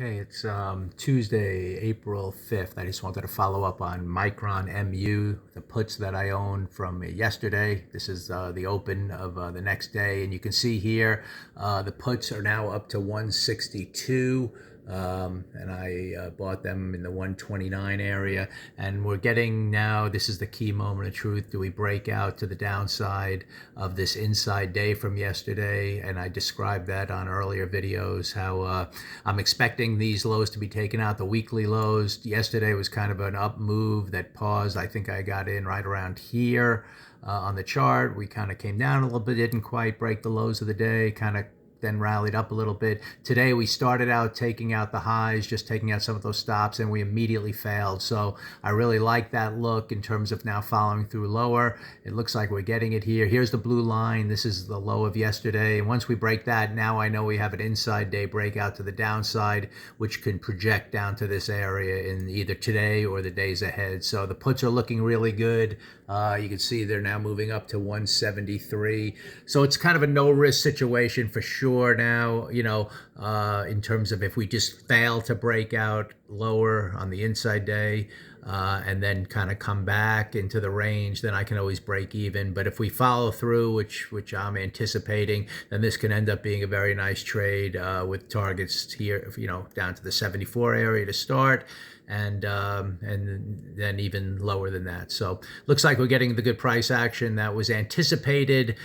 Okay, it's Tuesday, April 5th. I just wanted to follow up on Micron MU, the puts that I own from yesterday. This is the open of the next day. And you can see here the puts are now up to 162. And I bought them in the 129 area, and we're getting now, this is the key moment of truth. Do we break out to the downside of this inside day from yesterday? And I described that on earlier videos, how I'm expecting these lows to be taken out, the weekly lows. Yesterday was kind of an up move that paused. I think I got in right around here on the chart. We kind of came down a little bit, didn't quite break the lows of the day, kind of then rallied up a little bit. Today we started out taking out the highs, just taking out some of those stops, and we immediately failed. So I really like that look in terms of now following through lower. It looks like we're getting it here. Here's the blue line. This is the low of yesterday. And once we break that, now I know we have an inside day breakout to the downside, which can project down to this area in either today or the days ahead. So the puts are looking really good. You can see they're now moving up to 173. So it's kind of a no risk situation for sure now, in terms of if we just fail to break out lower on the inside day and then kind of come back into the range, then I can always break even. But if we follow through, which I'm anticipating, then this can end up being a very nice trade with targets here, down to the 74 area to start, and then even lower than that. So looks like we're getting the good price action that was anticipated,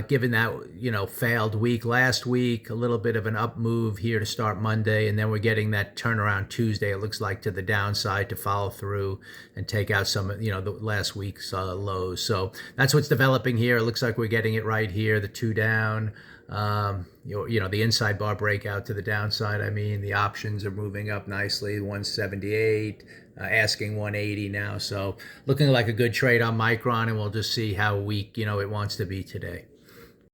given that failed week last week, a little bit of an up move here to start Monday, and then we're getting that turnaround Tuesday, it looks like, to the downside to follow through and take out some the last week's lows. So that's what's developing here. It looks like we're getting it right here, the two down. The inside bar breakout to the downside. I mean, the options are moving up nicely, 178, asking 180 now. So looking like a good trade on Micron, and we'll just see how weak it wants to be today.